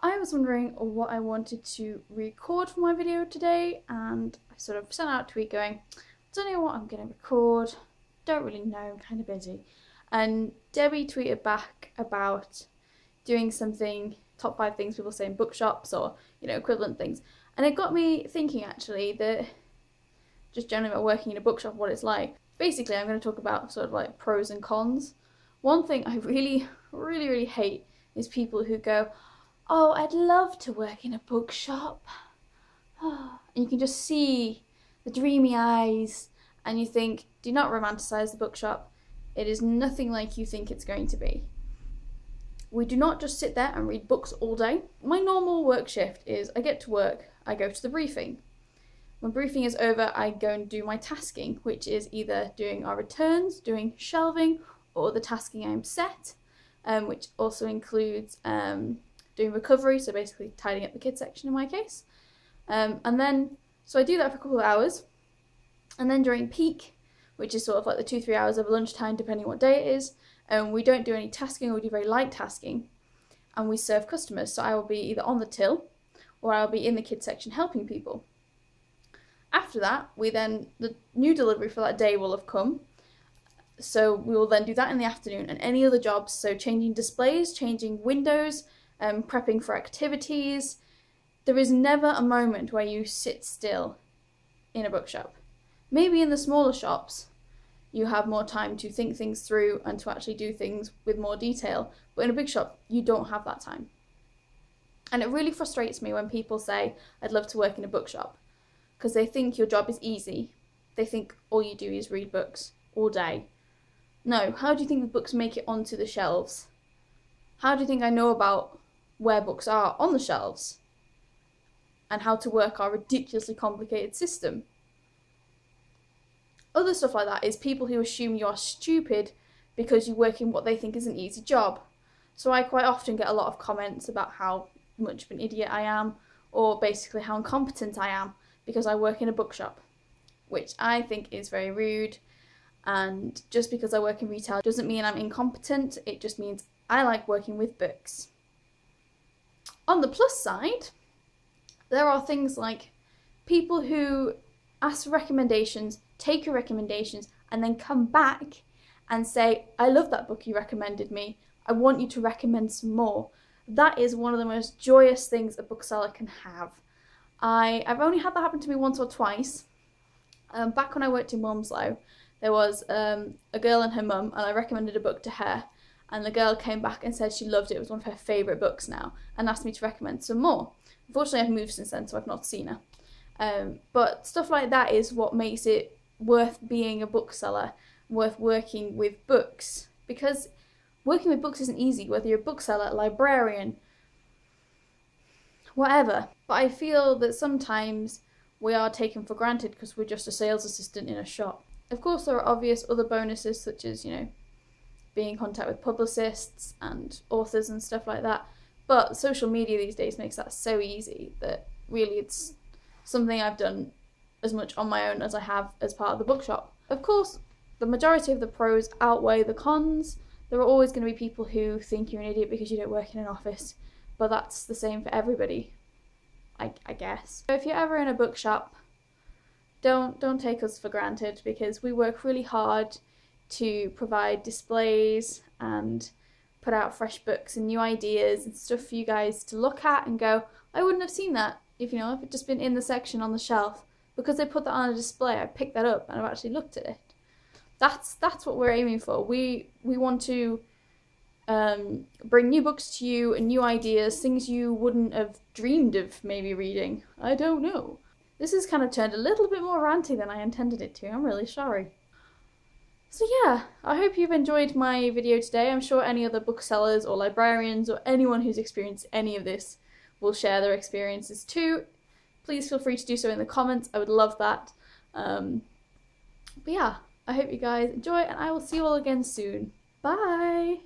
I was wondering what I wanted to record for my video today, and I sort of sent out a tweet going, don't know what I'm going to record, don't really know, I'm kind of busy. And Debbie tweeted back about doing something, top 5 things people say in bookshops, or, you know, equivalent things. And it got me thinking, actually, that just generally about working in a bookshop, what it's like. Basically, I'm going to talk about sort of like pros and cons. One thing I really hate is people who go, oh, I'd love to work in a bookshop. And you can just see the dreamy eyes, and you think, do not romanticize the bookshop. It is nothing like you think it's going to be. We do not just sit there and read books all day. My normal work shift is I get to work, I go to the briefing. When briefing is over, I go and do my tasking, which is either doing our returns, doing shelving, or the tasking I'm set, which also includes doing recovery, so basically tidying up the kids section in my case. So I do that for a couple of hours, and then during peak, which is sort of like the 2-3 hours of lunchtime, depending what day it is, we don't do any tasking, or we do very light tasking, and we serve customers. So I will be either on the till, or I'll be in the kids section helping people. After that, the new delivery for that day will have come, so we will then do that in the afternoon, and any other jobs, so changing displays, changing windows, prepping for activities. There is never a moment where you sit still in a bookshop. Maybe in the smaller shops you have more time to think things through and to actually do things with more detail, but in a big shop you don't have that time. And it really frustrates me when people say, I'd love to work in a bookshop, because they think your job is easy. They think all you do is read books all day. No, how do you think the books make it onto the shelves? How do you think I know about where books are on the shelves? And how to work our ridiculously complicated system? Other stuff like that is people who assume you are stupid because you work in what they think is an easy job. So I quite often get a lot of comments about how much of an idiot I am, or basically how incompetent I am because I work in a bookshop, which I think is very rude. And just because I work in retail doesn't mean I'm incompetent, it just means I like working with books. On the plus side, there are things like people who ask for recommendations, take your recommendations, and then come back and say, I love that book you recommended me, I want you to recommend some more. That is one of the most joyous things a bookseller can have. I've only had that happen to me once or twice. Back when I worked in Wilmslow, there was a girl and her mum, and I recommended a book to her, and the girl came back and said she loved it, it was one of her favourite books now, and asked me to recommend some more. Unfortunately, I've moved since then, so I've not seen her. But stuff like that is what makes it worth being a bookseller, worth working with books. Because working with books isn't easy, whether you're a bookseller, a librarian, whatever. But I feel that sometimes we are taken for granted because we're just a sales assistant in a shop. Of course, there are obvious other bonuses, such as, you know, being in contact with publicists and authors and stuff like that. But social media these days makes that so easy that really it's something I've done as much on my own as I have as part of the bookshop. Of course, the majority of the pros outweigh the cons. There are always going to be people who think you're an idiot because you don't work in an office, but that's the same for everybody, I guess. So if you're ever in a bookshop, don't take us for granted, because we work really hard to provide displays and put out fresh books and new ideas and stuff for you guys to look at and go, I wouldn't have seen that if it just been in the section on the shelf. Because they put that on a display, I picked that up and I've actually looked at it. That's what we're aiming for. We want to bring new books to you and new ideas, things you wouldn't have dreamed of maybe reading. I don't know. This has kind of turned a little bit more ranty than I intended it to. I'm really sorry. So yeah, I hope you've enjoyed my video today. I'm sure any other booksellers or librarians or anyone who's experienced any of this will share their experiences too. Please feel free to do so in the comments. I would love that. But yeah, I hope you guys enjoy, and I will see you all again soon. Bye!